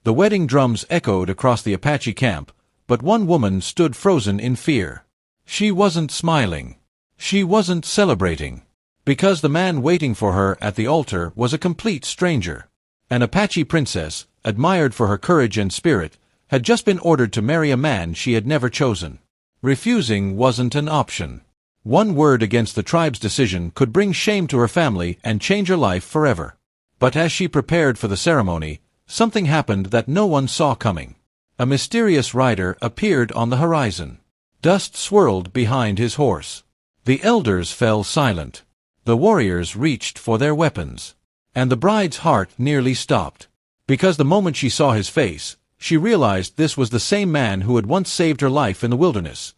The wedding drums echoed across the Apache camp, but one woman stood frozen in fear. She wasn't smiling. She wasn't celebrating. Because the man waiting for her at the altar was a complete stranger. An Apache princess, admired for her courage and spirit, had just been ordered to marry a man she had never chosen. Refusing wasn't an option. One word against the tribe's decision could bring shame to her family and change her life forever. But as she prepared for the ceremony, something happened that no one saw coming. A mysterious rider appeared on the horizon. Dust swirled behind his horse. The elders fell silent. The warriors reached for their weapons. And the bride's heart nearly stopped. Because the moment she saw his face, she realized this was the same man who had once saved her life in the wilderness.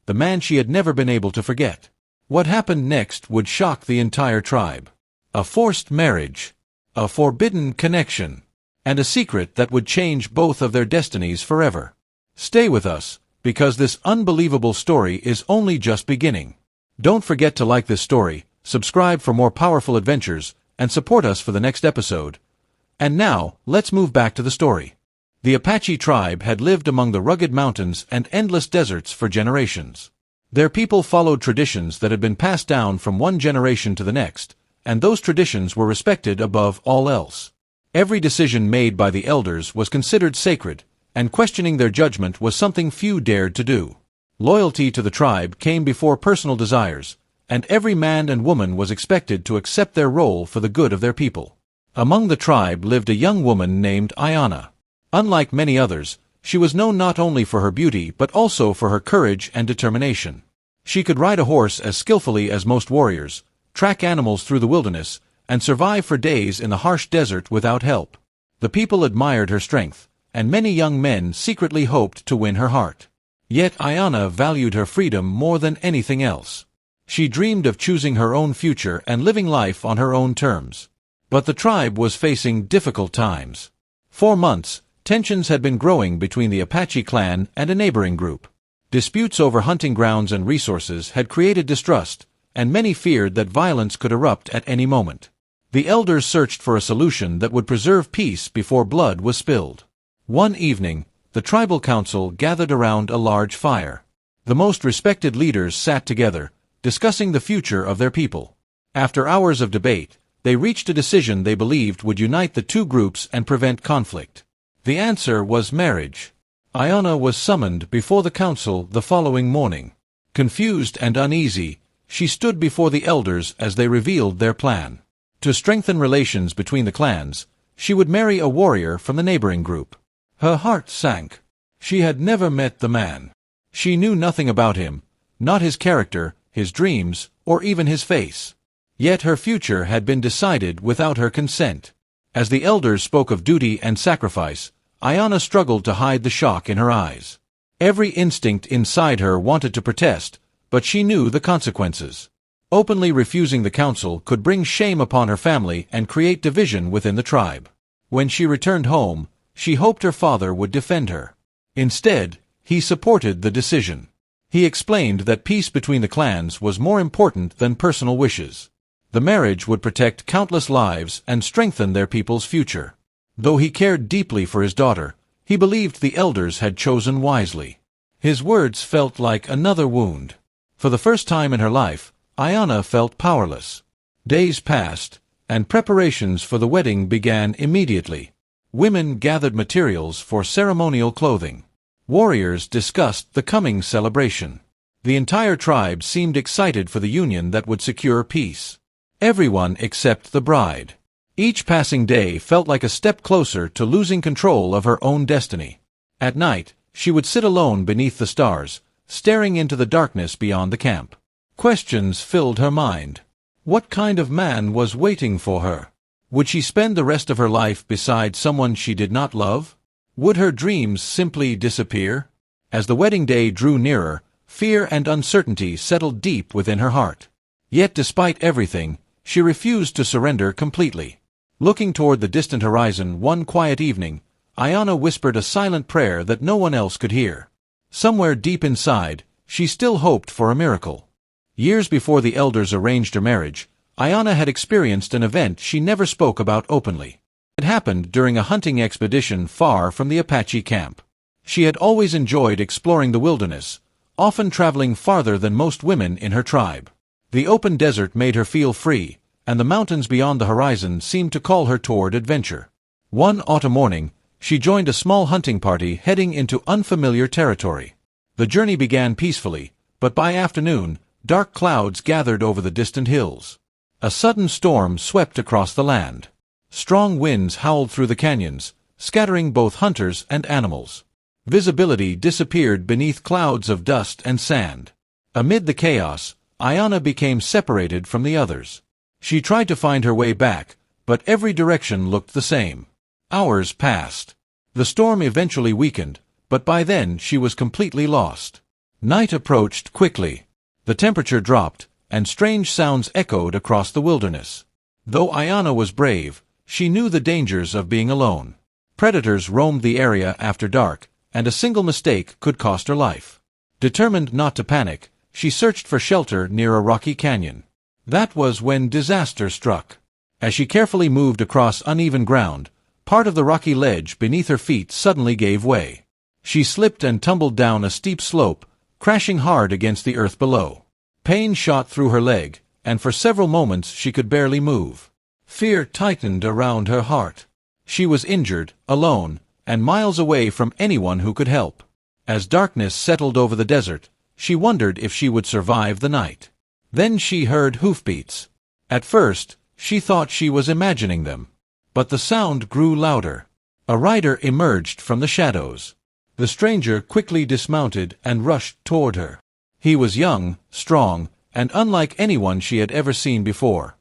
The man she had never been able to forget. What happened next would shock the entire tribe. A forced marriage. A forbidden connection. And a secret that would change both of their destinies forever. Stay with us, because this unbelievable story is only just beginning. Don't forget to like this story, subscribe for more powerful adventures, and support us for the next episode. And now, let's move back to the story. The Apache tribe had lived among the rugged mountains and endless deserts for generations. Their people followed traditions that had been passed down from one generation to the next, and those traditions were respected above all else. Every decision made by the elders was considered sacred, and questioning their judgment was something few dared to do. Loyalty to the tribe came before personal desires, and every man and woman was expected to accept their role for the good of their people. Among the tribe lived a young woman named Aiyana. Unlike many others, she was known not only for her beauty but also for her courage and determination. She could ride a horse as skillfully as most warriors, track animals through the wilderness, and survive for days in the harsh desert without help. The people admired her strength, and many young men secretly hoped to win her heart. Yet Aiyana valued her freedom more than anything else. She dreamed of choosing her own future and living life on her own terms. But the tribe was facing difficult times. For months, tensions had been growing between the Apache clan and a neighboring group. Disputes over hunting grounds and resources had created distrust, and many feared that violence could erupt at any moment. The elders searched for a solution that would preserve peace before blood was spilled. One evening, the tribal council gathered around a large fire. The most respected leaders sat together, discussing the future of their people. After hours of debate, they reached a decision they believed would unite the two groups and prevent conflict. The answer was marriage. Aiyana was summoned before the council the following morning. Confused and uneasy, she stood before the elders as they revealed their plan. To strengthen relations between the clans, she would marry a warrior from the neighboring group. Her heart sank. She had never met the man. She knew nothing about him, not his character, his dreams, or even his face. Yet her future had been decided without her consent. As the elders spoke of duty and sacrifice, Aiyana struggled to hide the shock in her eyes. Every instinct inside her wanted to protest, but she knew the consequences. Openly refusing the council could bring shame upon her family and create division within the tribe. When she returned home, she hoped her father would defend her. Instead, he supported the decision. He explained that peace between the clans was more important than personal wishes. The marriage would protect countless lives and strengthen their people's future. Though he cared deeply for his daughter, he believed the elders had chosen wisely. His words felt like another wound. For the first time in her life, Aiyana felt powerless. Days passed, and preparations for the wedding began immediately. Women gathered materials for ceremonial clothing. Warriors discussed the coming celebration. The entire tribe seemed excited for the union that would secure peace. Everyone except the bride. Each passing day felt like a step closer to losing control of her own destiny. At night, she would sit alone beneath the stars, staring into the darkness beyond the camp. Questions filled her mind. What kind of man was waiting for her? Would she spend the rest of her life beside someone she did not love? Would her dreams simply disappear? As the wedding day drew nearer, fear and uncertainty settled deep within her heart. Yet despite everything, she refused to surrender completely. Looking toward the distant horizon one quiet evening, Aiyana whispered a silent prayer that no one else could hear. Somewhere deep inside, she still hoped for a miracle. Years before the elders arranged her marriage, Aiyana had experienced an event she never spoke about openly. It happened during a hunting expedition far from the Apache camp. She had always enjoyed exploring the wilderness, often traveling farther than most women in her tribe. The open desert made her feel free, and the mountains beyond the horizon seemed to call her toward adventure. One autumn morning, she joined a small hunting party heading into unfamiliar territory. The journey began peacefully, but by afternoon, dark clouds gathered over the distant hills. A sudden storm swept across the land. Strong winds howled through the canyons, scattering both hunters and animals. Visibility disappeared beneath clouds of dust and sand. Amid the chaos, Aiyana became separated from the others. She tried to find her way back, but every direction looked the same. Hours passed. The storm eventually weakened, but by then she was completely lost. Night approached quickly. The temperature dropped, and strange sounds echoed across the wilderness. Though Aiyana was brave, she knew the dangers of being alone. Predators roamed the area after dark, and a single mistake could cost her life. Determined not to panic, she searched for shelter near a rocky canyon. That was when disaster struck. As she carefully moved across uneven ground, part of the rocky ledge beneath her feet suddenly gave way. She slipped and tumbled down a steep slope, crashing hard against the earth below. Pain shot through her leg, and for several moments she could barely move. Fear tightened around her heart. She was injured, alone, and miles away from anyone who could help. As darkness settled over the desert, she wondered if she would survive the night. Then she heard hoofbeats. At first, she thought she was imagining them. But the sound grew louder. A rider emerged from the shadows. The stranger quickly dismounted and rushed toward her. He was young, strong, and unlike anyone she had ever seen before.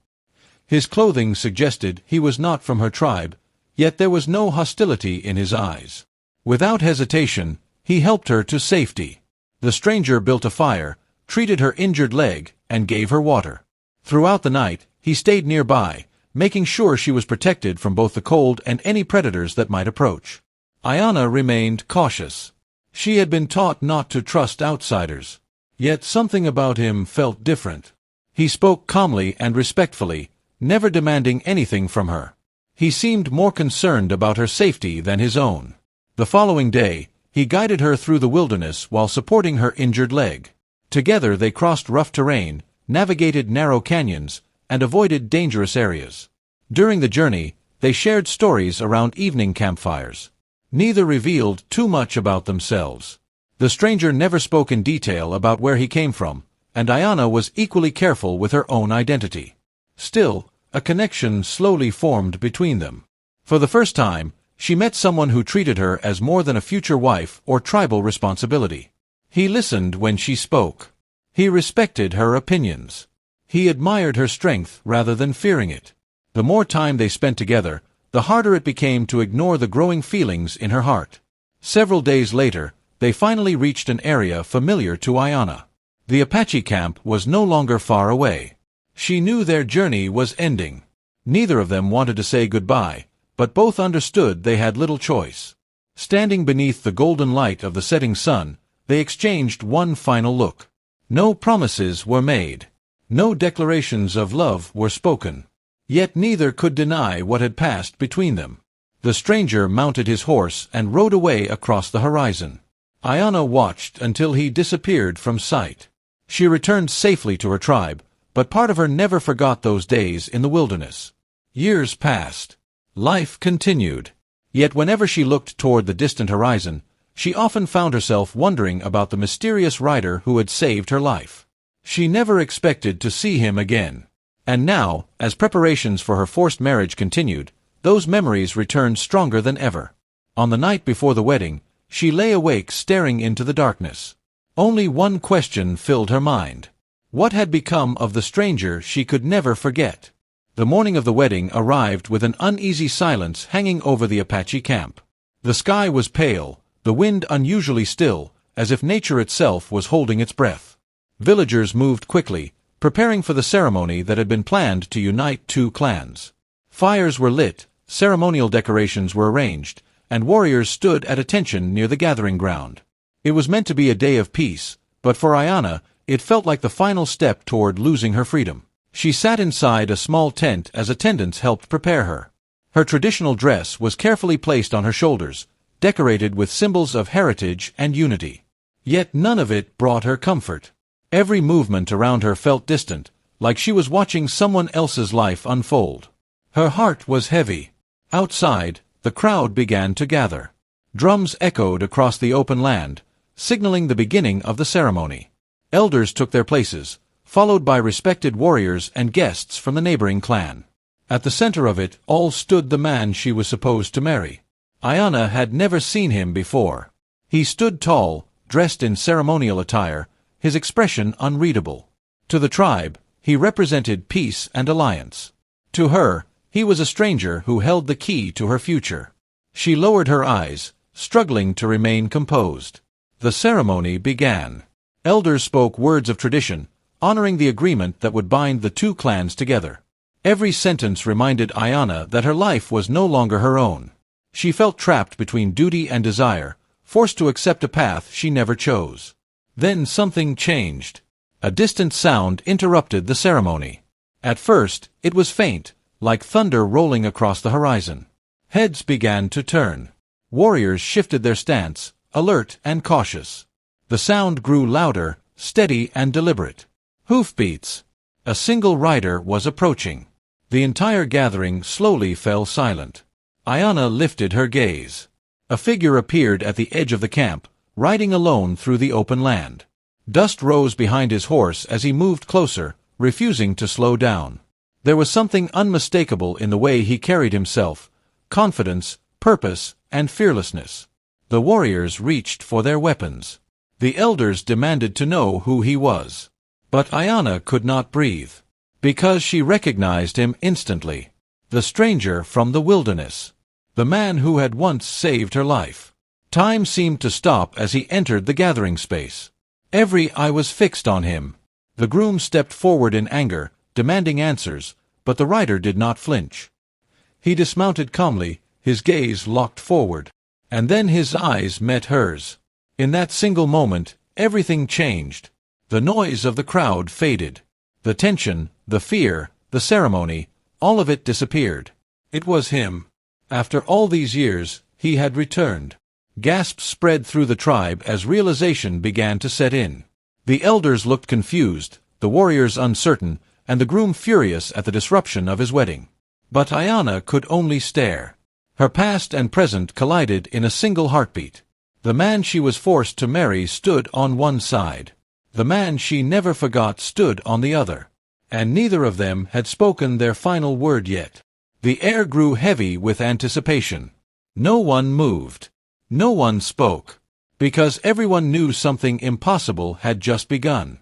His clothing suggested he was not from her tribe, yet there was no hostility in his eyes. Without hesitation, he helped her to safety. The stranger built a fire, treated her injured leg, and gave her water. Throughout the night, he stayed nearby, making sure she was protected from both the cold and any predators that might approach. Aiyana remained cautious. She had been taught not to trust outsiders. Yet something about him felt different. He spoke calmly and respectfully, never demanding anything from her. He seemed more concerned about her safety than his own. The following day, he guided her through the wilderness while supporting her injured leg. Together they crossed rough terrain, navigated narrow canyons, and avoided dangerous areas. During the journey, they shared stories around evening campfires. Neither revealed too much about themselves. The stranger never spoke in detail about where he came from, and Aiyana was equally careful with her own identity. Still, a connection slowly formed between them. For the first time, she met someone who treated her as more than a future wife or tribal responsibility. He listened when she spoke. He respected her opinions. He admired her strength rather than fearing it. The more time they spent together, the harder it became to ignore the growing feelings in her heart. Several days later, they finally reached an area familiar to Aiyana. The Apache camp was no longer far away. She knew their journey was ending. Neither of them wanted to say goodbye, but both understood they had little choice. Standing beneath the golden light of the setting sun, they exchanged one final look. No promises were made. No declarations of love were spoken. Yet neither could deny what had passed between them. The stranger mounted his horse and rode away across the horizon. Aiyana watched until he disappeared from sight. She returned safely to her tribe, but part of her never forgot those days in the wilderness. Years passed. Life continued. Yet whenever she looked toward the distant horizon, she often found herself wondering about the mysterious rider who had saved her life. She never expected to see him again. And now, as preparations for her forced marriage continued, those memories returned stronger than ever. On the night before the wedding, she lay awake staring into the darkness. Only one question filled her mind. What had become of the stranger she could never forget? The morning of the wedding arrived with an uneasy silence hanging over the Apache camp. The sky was pale, the wind unusually still, as if nature itself was holding its breath. Villagers moved quickly, preparing for the ceremony that had been planned to unite two clans. Fires were lit, ceremonial decorations were arranged, and warriors stood at attention near the gathering ground. It was meant to be a day of peace, but for Aiyana, it felt like the final step toward losing her freedom. She sat inside a small tent as attendants helped prepare her. Her traditional dress was carefully placed on her shoulders, decorated with symbols of heritage and unity. Yet none of it brought her comfort. Every movement around her felt distant, like she was watching someone else's life unfold. Her heart was heavy. Outside, the crowd began to gather. Drums echoed across the open land, signaling the beginning of the ceremony. Elders took their places, followed by respected warriors and guests from the neighboring clan. At the center of it all stood the man she was supposed to marry. Aiyana had never seen him before. He stood tall, dressed in ceremonial attire, his expression unreadable. To the tribe, he represented peace and alliance. To her, he was a stranger who held the key to her future. She lowered her eyes, struggling to remain composed. The ceremony began. Elders spoke words of tradition, honoring the agreement that would bind the two clans together. Every sentence reminded Aiyana that her life was no longer her own. She felt trapped between duty and desire, forced to accept a path she never chose. Then something changed. A distant sound interrupted the ceremony. At first, it was faint, like thunder rolling across the horizon. Heads began to turn. Warriors shifted their stance, alert and cautious. The sound grew louder, steady and deliberate. Hoofbeats. A single rider was approaching. The entire gathering slowly fell silent. Aiyana lifted her gaze. A figure appeared at the edge of the camp, riding alone through the open land. Dust rose behind his horse as he moved closer, refusing to slow down. There was something unmistakable in the way he carried himself, confidence, purpose, and fearlessness. The warriors reached for their weapons. The elders demanded to know who he was. But Aiyana could not breathe. Because she recognized him instantly. The stranger from the wilderness. The man who had once saved her life. Time seemed to stop as he entered the gathering space. Every eye was fixed on him. The groom stepped forward in anger, demanding answers, but the rider did not flinch. He dismounted calmly, his gaze locked forward. And then his eyes met hers. In that single moment, everything changed. The noise of the crowd faded. The tension, the fear, the ceremony, all of it disappeared. It was him. After all these years, he had returned. Gasps spread through the tribe as realization began to set in. The elders looked confused, the warriors uncertain, and the groom furious at the disruption of his wedding. But Aiyana could only stare. Her past and present collided in a single heartbeat. The man she was forced to marry stood on one side. The man she never forgot stood on the other. And neither of them had spoken their final word yet. The air grew heavy with anticipation. No one moved. No one spoke. Because everyone knew something impossible had just begun.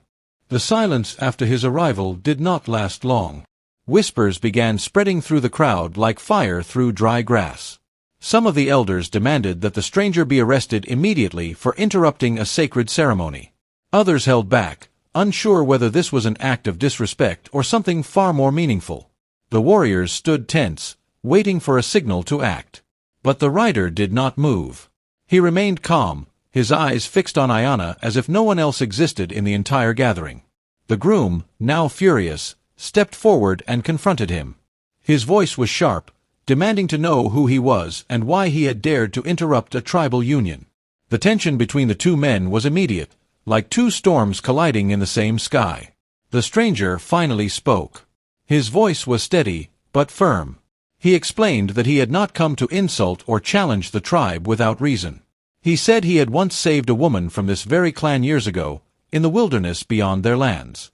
The silence after his arrival did not last long. Whispers began spreading through the crowd like fire through dry grass. Some of the elders demanded that the stranger be arrested immediately for interrupting a sacred ceremony. Others held back, unsure whether this was an act of disrespect or something far more meaningful. The warriors stood tense, waiting for a signal to act. But the rider did not move. He remained calm, his eyes fixed on Aiyana as if no one else existed in the entire gathering. The groom, now furious, stepped forward and confronted him. His voice was sharp, demanding to know who he was and why he had dared to interrupt a tribal union. The tension between the two men was immediate, like two storms colliding in the same sky. The stranger finally spoke. His voice was steady, but firm. He explained that he had not come to insult or challenge the tribe without reason. He said he had once saved a woman from this very clan years ago, in the wilderness beyond their lands.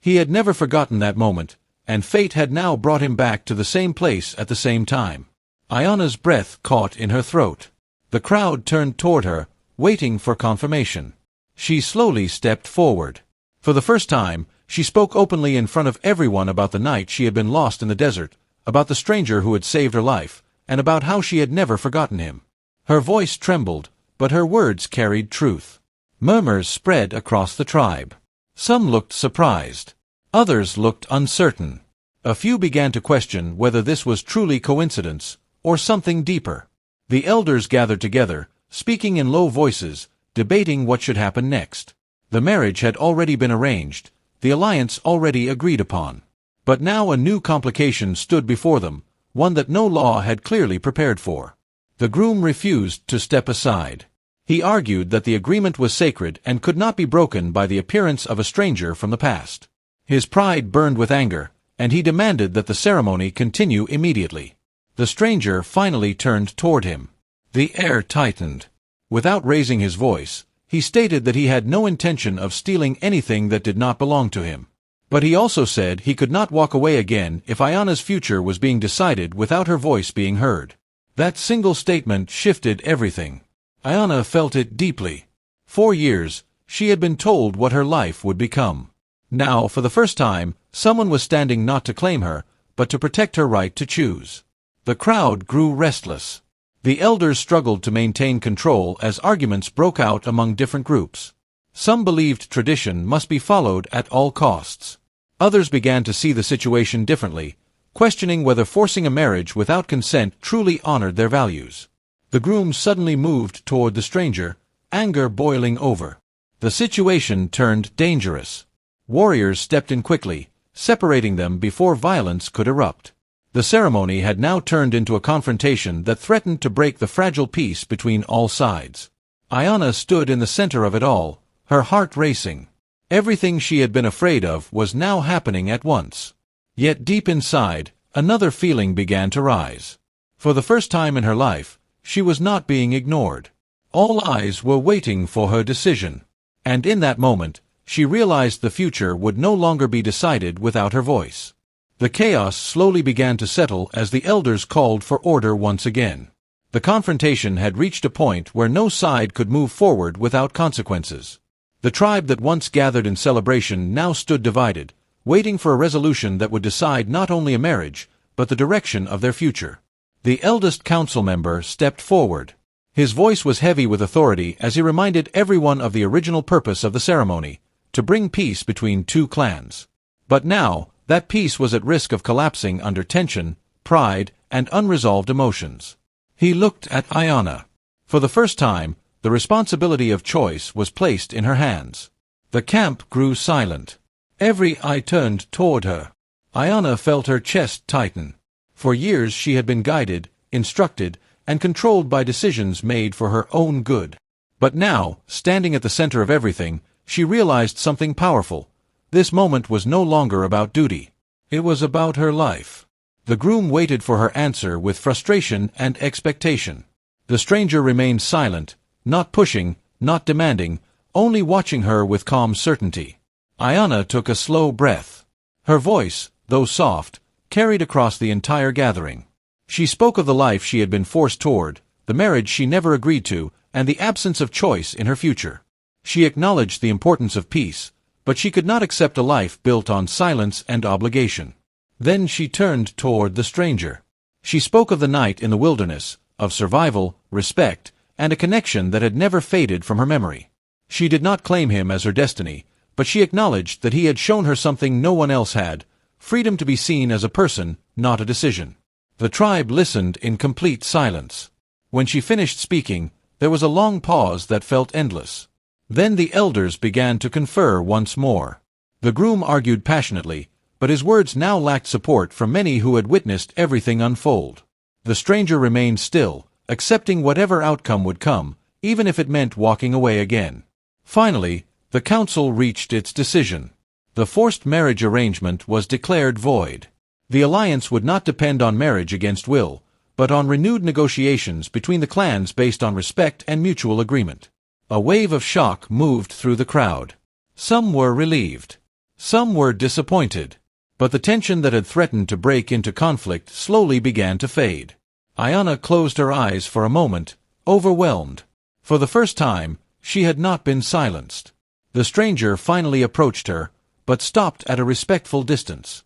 He had never forgotten that moment, and fate had now brought him back to the same place at the same time. Aiyana's breath caught in her throat. The crowd turned toward her, waiting for confirmation. She slowly stepped forward. For the first time, she spoke openly in front of everyone about the night she had been lost in the desert, about the stranger who had saved her life, and about how she had never forgotten him. Her voice trembled, but her words carried truth. Murmurs spread across the tribe. Some looked surprised. Others looked uncertain. A few began to question whether this was truly coincidence, or something deeper. The elders gathered together, speaking in low voices, debating what should happen next. The marriage had already been arranged, the alliance already agreed upon. But now a new complication stood before them, one that no law had clearly prepared for. The groom refused to step aside. He argued that the agreement was sacred and could not be broken by the appearance of a stranger from the past. His pride burned with anger, and he demanded that the ceremony continue immediately. The stranger finally turned toward him. The air tightened. Without raising his voice, he stated that he had no intention of stealing anything that did not belong to him. But he also said he could not walk away again if Aiyana's future was being decided without her voice being heard. That single statement shifted everything. Aiyana felt it deeply. 4 years, she had been told what her life would become. Now, for the first time, someone was standing not to claim her, but to protect her right to choose. The crowd grew restless. The elders struggled to maintain control as arguments broke out among different groups. Some believed tradition must be followed at all costs. Others began to see the situation differently, questioning whether forcing a marriage without consent truly honored their values. The groom suddenly moved toward the stranger, anger boiling over. The situation turned dangerous. Warriors stepped in quickly, separating them before violence could erupt. The ceremony had now turned into a confrontation that threatened to break the fragile peace between all sides. Aiyana stood in the center of it all, her heart racing. Everything she had been afraid of was now happening at once. Yet deep inside, another feeling began to rise. For the first time in her life, she was not being ignored. All eyes were waiting for her decision. And in that moment, she realized the future would no longer be decided without her voice. The chaos slowly began to settle as the elders called for order once again. The confrontation had reached a point where no side could move forward without consequences. The tribe that once gathered in celebration now stood divided, waiting for a resolution that would decide not only a marriage, but the direction of their future. The eldest council member stepped forward. His voice was heavy with authority as he reminded everyone of the original purpose of the ceremony, to bring peace between two clans. But now, that peace was at risk of collapsing under tension, pride, and unresolved emotions. He looked at Aiyana. For the first time, the responsibility of choice was placed in her hands. The camp grew silent. Every eye turned toward her. Aiyana felt her chest tighten. For years she had been guided, instructed, and controlled by decisions made for her own good. But now, standing at the center of everything, she realized something powerful. This moment was no longer about duty. It was about her life. The groom waited for her answer with frustration and expectation. The stranger remained silent, not pushing, not demanding, only watching her with calm certainty. Aiyana took a slow breath. Her voice, though soft, carried across the entire gathering. She spoke of the life she had been forced toward, the marriage she never agreed to, and the absence of choice in her future. She acknowledged the importance of peace, but she could not accept a life built on silence and obligation. Then she turned toward the stranger. She spoke of the night in the wilderness, of survival, respect, and a connection that had never faded from her memory. She did not claim him as her destiny, but she acknowledged that he had shown her something no one else had, freedom to be seen as a person, not a decision. The tribe listened in complete silence. When she finished speaking, there was a long pause that felt endless. Then the elders began to confer once more. The groom argued passionately, but his words now lacked support from many who had witnessed everything unfold. The stranger remained still, accepting whatever outcome would come, even if it meant walking away again. Finally, the council reached its decision. The forced marriage arrangement was declared void. The alliance would not depend on marriage against will, but on renewed negotiations between the clans based on respect and mutual agreement. A wave of shock moved through the crowd. Some were relieved. Some were disappointed. But the tension that had threatened to break into conflict slowly began to fade. Aiyana closed her eyes for a moment, overwhelmed. For the first time, she had not been silenced. The stranger finally approached her, but stopped at a respectful distance.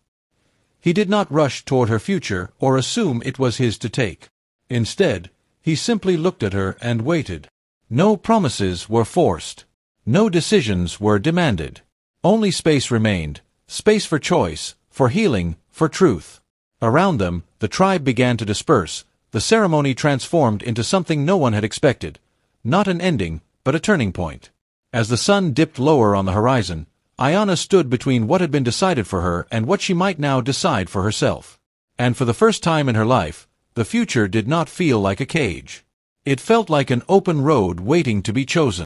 He did not rush toward her future or assume it was his to take. Instead, he simply looked at her and waited. No promises were forced. No decisions were demanded. Only space remained, space for choice, for healing, for truth. Around them, the tribe began to disperse. The ceremony transformed into something no one had expected. Not an ending, but a turning point. As the sun dipped lower on the horizon, Aiyana stood between what had been decided for her and what she might now decide for herself. And for the first time in her life, the future did not feel like a cage. It felt like an open road waiting to be chosen.